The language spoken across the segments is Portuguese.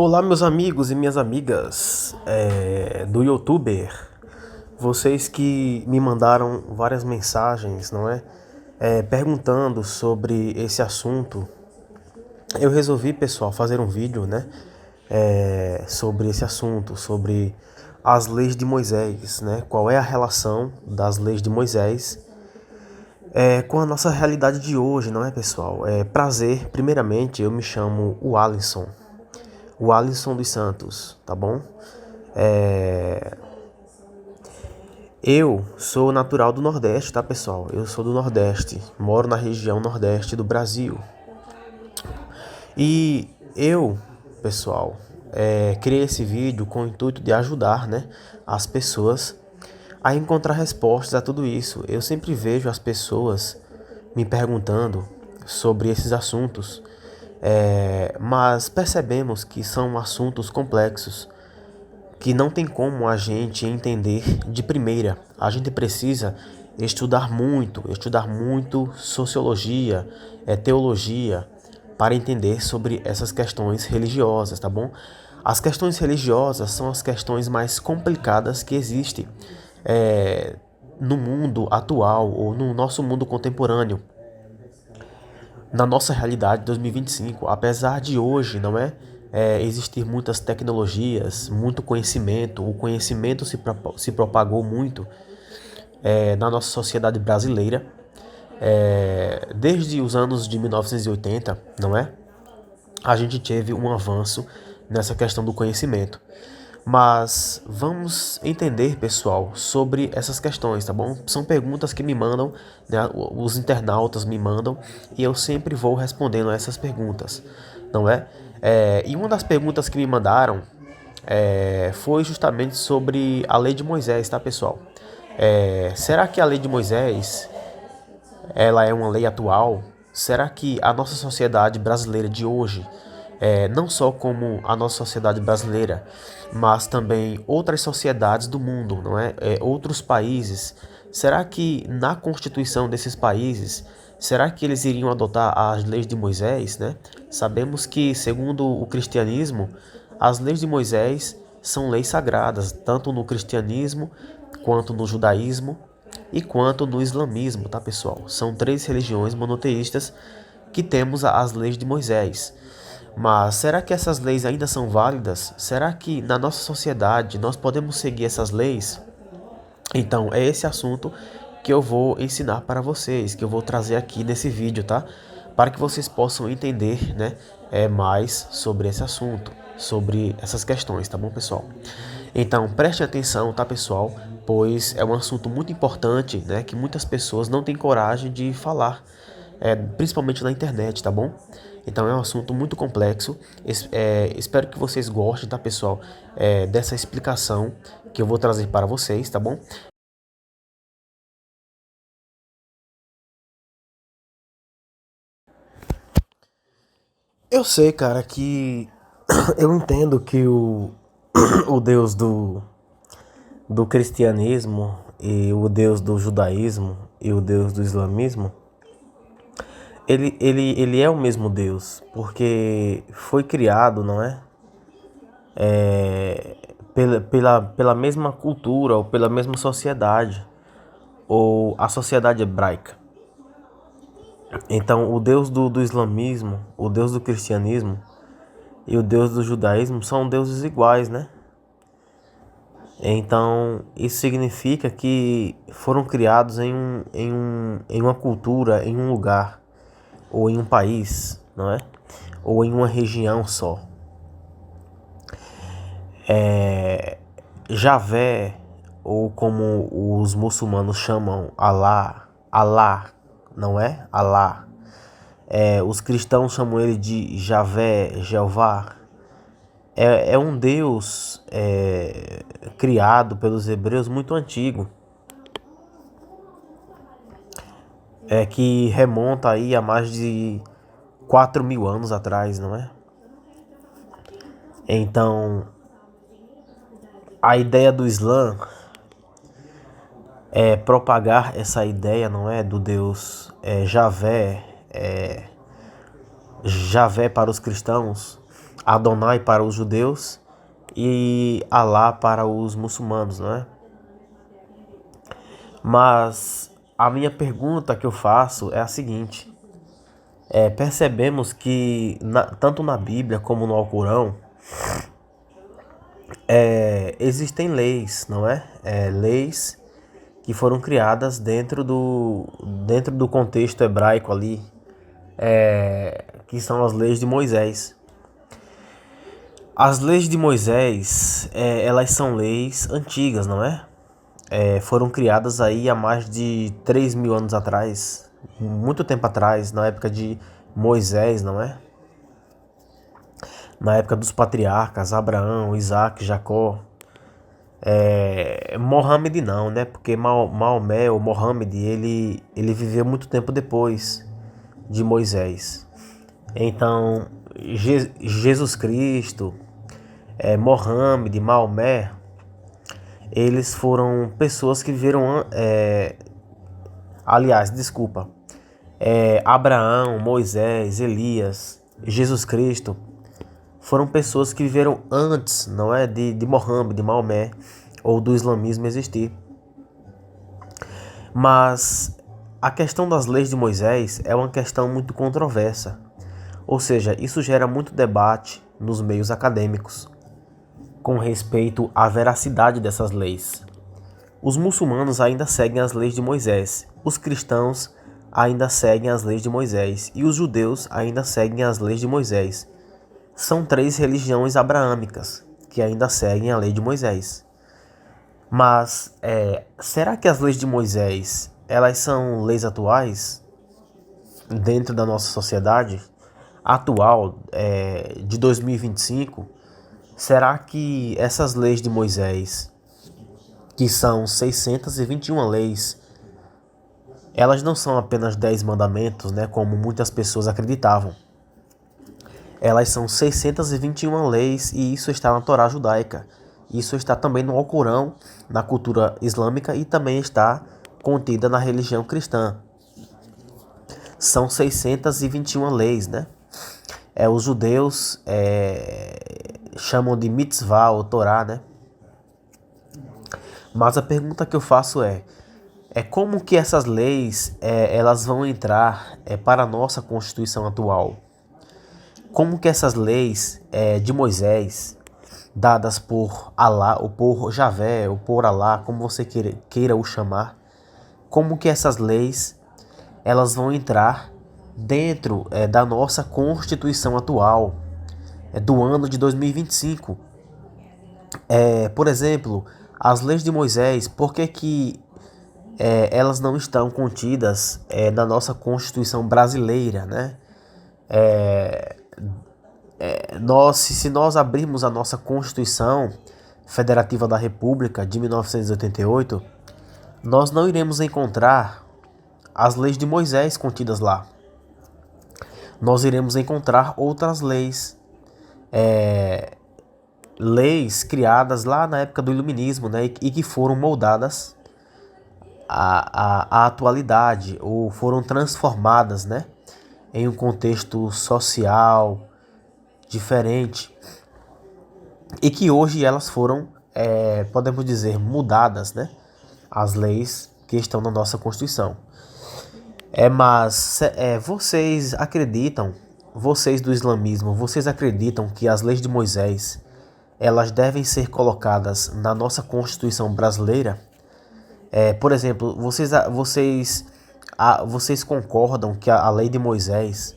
Olá, meus amigos e minhas amigas do YouTuber, vocês que me mandaram várias mensagens, não é? Perguntando sobre esse assunto. Eu resolvi, pessoal, fazer um vídeo, né? Sobre esse assunto, sobre as leis de Moisés, né? Qual é a relação das leis de Moisés com a nossa realidade de hoje, não é, pessoal? Prazer, primeiramente, eu me chamo o Alisson dos Santos, tá bom? Eu sou natural do Nordeste, tá, pessoal? Eu sou do Nordeste, moro na região Nordeste do Brasil. E eu, pessoal, criei esse vídeo com o intuito de ajudar, né, as pessoas a encontrar respostas a tudo isso. Eu sempre vejo as pessoas me perguntando sobre esses assuntos, mas percebemos que são assuntos complexos que não tem como a gente entender de primeira. A gente precisa estudar muito sociologia, teologia, para entender sobre essas questões religiosas, tá bom? As questões religiosas são as questões mais complicadas que existem no mundo atual ou no nosso mundo contemporâneo, na nossa realidade de 2025, apesar de hoje, não é? Existir muitas tecnologias, muito conhecimento, o conhecimento se propagou muito na nossa sociedade brasileira, desde os anos de 1980, não é? A gente teve um avanço nessa questão do conhecimento. Mas vamos entender, pessoal, sobre essas questões, tá bom? São perguntas que me mandam, né, os internautas me mandam, e eu sempre vou respondendo a essas perguntas, não é? E uma das perguntas que me mandaram foi justamente sobre a lei de Moisés, tá, pessoal? Será que a lei de Moisés ela é uma lei atual? Será que a nossa sociedade brasileira de hoje, não só como a nossa sociedade brasileira, mas também outras sociedades do mundo, não é? Outros países, será que na Constituição desses países, será que eles iriam adotar as leis de Moisés, né? Sabemos que, segundo o cristianismo, as leis de Moisés são leis sagradas, tanto no cristianismo quanto no judaísmo e quanto no islamismo, tá, pessoal? São três religiões monoteístas que temos as leis de Moisés. Mas será que essas leis ainda são válidas? Será que na nossa sociedade nós podemos seguir essas leis? Então, é esse assunto que eu vou ensinar para vocês, que eu vou trazer aqui nesse vídeo, tá? Para que vocês possam entender, né, mais sobre esse assunto, sobre essas questões, tá bom, pessoal? Então, preste atenção, tá, pessoal? Pois é um assunto muito importante, né, que muitas pessoas não têm coragem de falar, principalmente na internet, tá bom? Então é um assunto muito complexo. Espero que vocês gostem, tá, pessoal? Dessa explicação que eu vou trazer para vocês, tá bom? Eu sei, cara, que eu entendo que o Deus do cristianismo e o Deus do judaísmo e o Deus do islamismo, ele é o mesmo Deus, porque foi criado, não é? Pela mesma cultura ou pela mesma sociedade, ou a sociedade hebraica. Então, o Deus do islamismo, o Deus do cristianismo e o Deus do judaísmo são deuses iguais, né? Então, isso significa que foram criados em uma cultura, em um lugar, ou em um país, não é? Ou em uma região só. Javé, ou como os muçulmanos chamam Alá, não é? Alá. Os cristãos chamam ele de Javé, Jeová. É um Deus criado pelos hebreus muito antigo, que remonta aí a mais de 4.000 anos atrás, não é? Então, a ideia do Islã é propagar essa ideia, não é, do Deus Javé, Javé para os cristãos, Adonai para os judeus e Alá para os muçulmanos, não é? Mas a minha pergunta que eu faço é a seguinte: percebemos que tanto na Bíblia como no Alcorão existem leis, não é? Leis que foram criadas dentro do contexto hebraico ali, que são as leis de Moisés. As leis de Moisés, elas são leis antigas, não é? Foram criadas aí há mais de 3.000 anos atrás, muito tempo atrás, na época de Moisés, não é? Na época dos patriarcas, Abraão, Isaac, Jacó. Mohammed não, né? Porque Maomé ou Mohammed, ele viveu muito tempo depois de Moisés. Então, Jesus Cristo, Mohammed, Maomé, eles foram pessoas que viveram, aliás, desculpa, Abraão, Moisés, Elias, Jesus Cristo, foram pessoas que viveram antes, não é, de Mohammed, de Maomé ou do islamismo existir. Mas a questão das leis de Moisés é uma questão muito controversa, ou seja, isso gera muito debate nos meios acadêmicos com respeito à veracidade dessas leis. Os muçulmanos ainda seguem as leis de Moisés, os cristãos ainda seguem as leis de Moisés e os judeus ainda seguem as leis de Moisés. São 3 religiões abraâmicas que ainda seguem a lei de Moisés. Mas será que as leis de Moisés elas são leis atuais dentro da nossa sociedade atual, de 2025? Será que essas leis de Moisés, que são 621 leis, elas não são apenas 10 mandamentos, né, como muitas pessoas acreditavam? Elas são 621 leis e isso está na Torá judaica. Isso está também no Alcorão, na cultura islâmica e também está contida na religião cristã. São 621 leis, né? Os judeus chamam de mitzvah ou Torá, né? Mas a pergunta que eu faço é como que essas leis elas vão entrar para a nossa Constituição atual? Como que essas leis de Moisés, dadas por Alá, ou por Javé, ou por Alá, como você queira o chamar, como que essas leis elas vão entrar dentro da nossa Constituição atual, do ano de 2025? Por exemplo, as leis de Moisés, por que elas não estão contidas na nossa Constituição brasileira, né? Se nós abrirmos a nossa Constituição Federativa da República de 1988, nós não iremos encontrar as leis de Moisés contidas lá. Nós iremos encontrar outras leis, leis criadas lá na época do Iluminismo, né, e que foram moldadas à atualidade, ou foram transformadas, né, em um contexto social diferente, e que hoje elas foram, podemos dizer, mudadas, né, as leis que estão na nossa Constituição. Mas vocês acreditam, vocês do islamismo, vocês acreditam que as leis de Moisés elas devem ser colocadas na nossa Constituição brasileira? Por exemplo, vocês concordam que a lei de Moisés,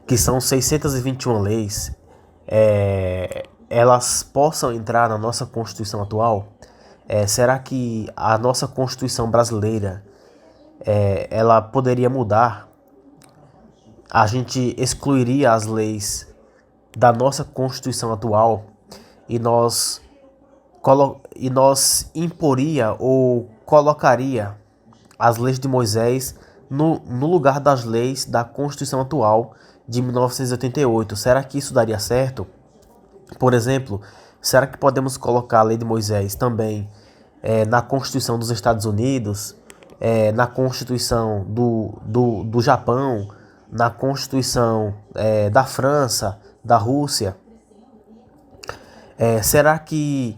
que são 621 leis, elas possam entrar na nossa Constituição atual? Será que a nossa Constituição brasileira ela poderia mudar? A gente excluiria as leis da nossa Constituição atual e nós imporia ou colocaria as leis de Moisés no lugar das leis da Constituição atual de 1988. Será que isso daria certo? Por exemplo, será que podemos colocar a lei de Moisés também na Constituição dos Estados Unidos, na Constituição do Japão, na Constituição da França, da Rússia, será que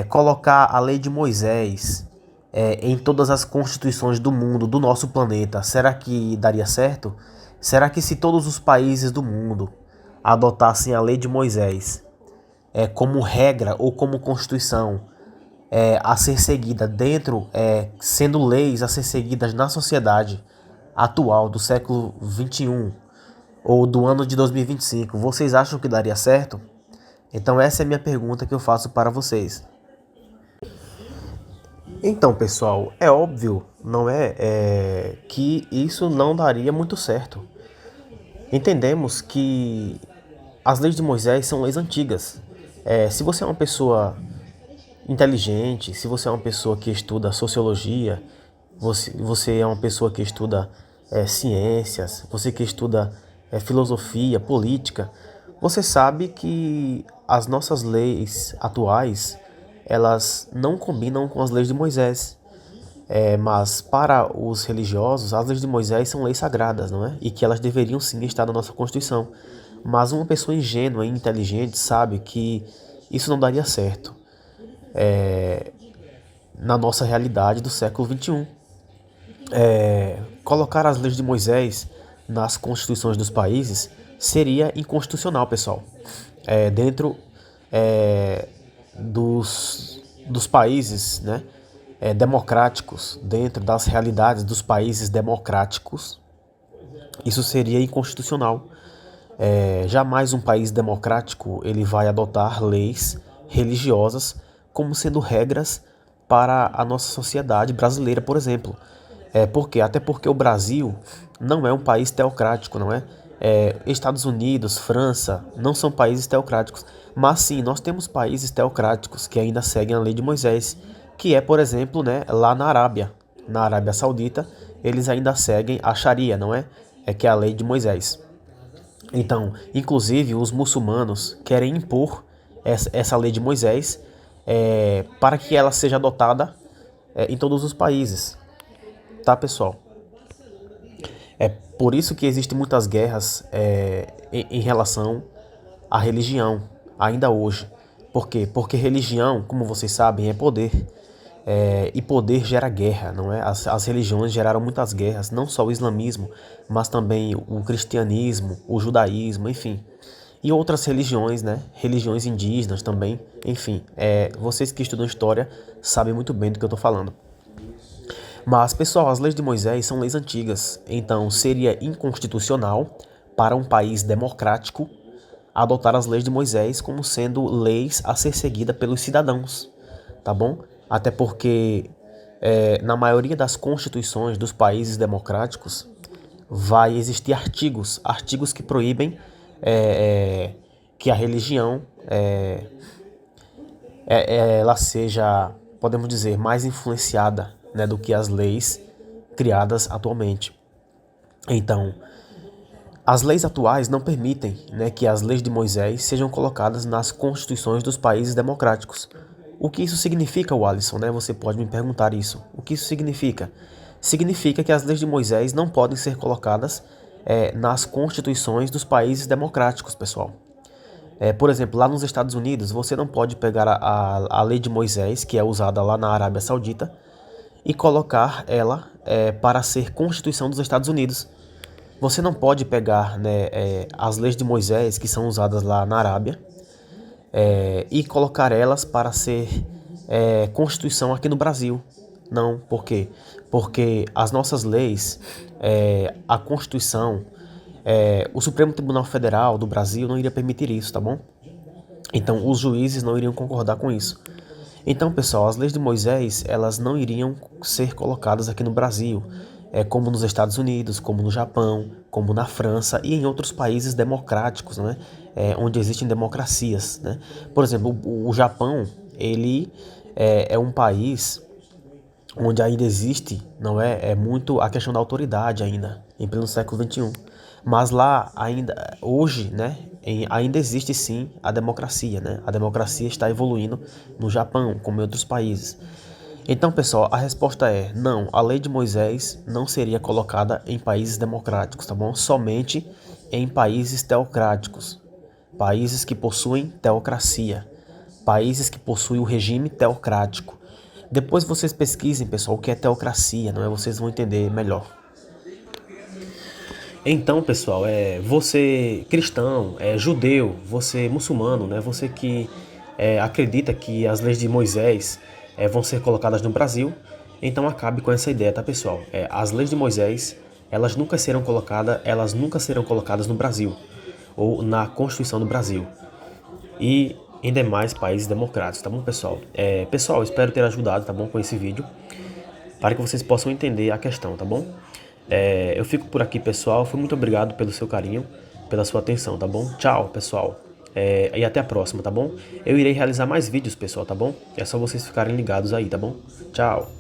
colocar a lei de Moisés em todas as constituições do mundo, do nosso planeta, será que daria certo? Será que se todos os países do mundo adotassem a lei de Moisés como regra ou como constituição a ser seguida dentro, sendo leis a ser seguidas na sociedade atual do século 21 ou do ano de 2025, vocês acham que daria certo? Então essa é a minha pergunta que eu faço para vocês. Então, pessoal, é óbvio, não que isso não daria muito certo. Entendemos que as leis de Moisés são leis antigas. Se você é uma pessoa inteligente, se você é uma pessoa que estuda sociologia, você é uma pessoa que estuda ciências, você que estuda filosofia, política, você sabe que as nossas leis atuais, elas não combinam com as leis de Moisés. Mas para os religiosos, as leis de Moisés são leis sagradas, não é? E que elas deveriam sim estar na nossa Constituição. Mas uma pessoa ingênua e inteligente sabe que isso não daria certo na nossa realidade do século XXI. Colocar as leis de Moisés nas constituições dos países seria inconstitucional, pessoal. Dentro dos países, né, democráticos, dentro das realidades dos países democráticos, isso seria inconstitucional. Jamais um país democrático ele vai adotar leis religiosas como sendo regras para a nossa sociedade brasileira, por exemplo. Por quê? Até porque o Brasil não é um país teocrático, não é? Estados Unidos, França, não são países teocráticos. Mas sim, nós temos países teocráticos que ainda seguem a lei de Moisés, que é, por exemplo, né, lá na Arábia Saudita, eles ainda seguem a Sharia, não é? Que é a lei de Moisés. Então, inclusive, os muçulmanos querem impor essa lei de Moisés para que ela seja adotada em todos os países, tá, pessoal? É por isso que existem muitas guerras em relação à religião, ainda hoje. Por quê? Porque religião, como vocês sabem, é poder. E poder gera guerra, não é? As religiões geraram muitas guerras, não só o islamismo, mas também o cristianismo, o judaísmo, enfim. E outras religiões, né? Religiões indígenas também, enfim. Vocês que estudam história sabem muito bem do que eu estou falando. Mas, pessoal, as leis de Moisés são leis antigas, então seria inconstitucional para um país democrático adotar as leis de Moisés como sendo leis a ser seguida pelos cidadãos, tá bom? Até porque na maioria das constituições dos países democráticos vai existir artigos que proíbem que a religião ela seja, podemos dizer, mais influenciada, né, do que as leis criadas atualmente. Então, as leis atuais não permitem, né, que as leis de Moisés sejam colocadas nas constituições dos países democráticos. O que isso significa, Walisson, né? Você pode me perguntar isso. O que isso significa? Significa que as leis de Moisés não podem ser colocadas nas constituições dos países democráticos, pessoal. Por exemplo, lá nos Estados Unidos, você não pode pegar a lei de Moisés, que é usada lá na Arábia Saudita, e colocar ela para ser Constituição dos Estados Unidos. Você não pode pegar, né, as leis de Moisés, que são usadas lá na Arábia, e colocar elas para ser Constituição aqui no Brasil. Não, por quê? Porque as nossas leis, a Constituição, o Supremo Tribunal Federal do Brasil não iria permitir isso, tá bom? Então, os juízes não iriam concordar com isso. Então, pessoal, as leis de Moisés, elas não iriam ser colocadas aqui no Brasil, como nos Estados Unidos, como no Japão, como na França e em outros países democráticos, né? Onde existem democracias, né? Por exemplo, o Japão, ele é um país onde ainda existe, não é muito a questão da autoridade ainda, em pleno século XXI. Mas lá ainda, hoje, né, ainda existe sim a democracia, né? A democracia está evoluindo no Japão, como em outros países. Então, pessoal, a resposta é não, a lei de Moisés não seria colocada em países democráticos, tá bom? Somente em países teocráticos, países que possuem teocracia, países que possuem o regime teocrático. Depois vocês pesquisem, pessoal, o que é teocracia, não é? Vocês vão entender melhor. Então, pessoal, você cristão, judeu, você muçulmano, né? Você que acredita que as leis de Moisés vão ser colocadas no Brasil, então acabe com essa ideia, tá, pessoal? As leis de Moisés, elas nunca serão colocadas no Brasil ou na Constituição do Brasil e em demais países democráticos, tá bom, pessoal? Pessoal, espero ter ajudado, tá bom, com esse vídeo, para que vocês possam entender a questão, tá bom? Eu fico por aqui, pessoal. Muito obrigado pelo seu carinho, pela sua atenção, tá bom? Tchau, pessoal. E até a próxima, tá bom? Eu irei realizar mais vídeos, pessoal, tá bom? É só vocês ficarem ligados aí, tá bom? Tchau.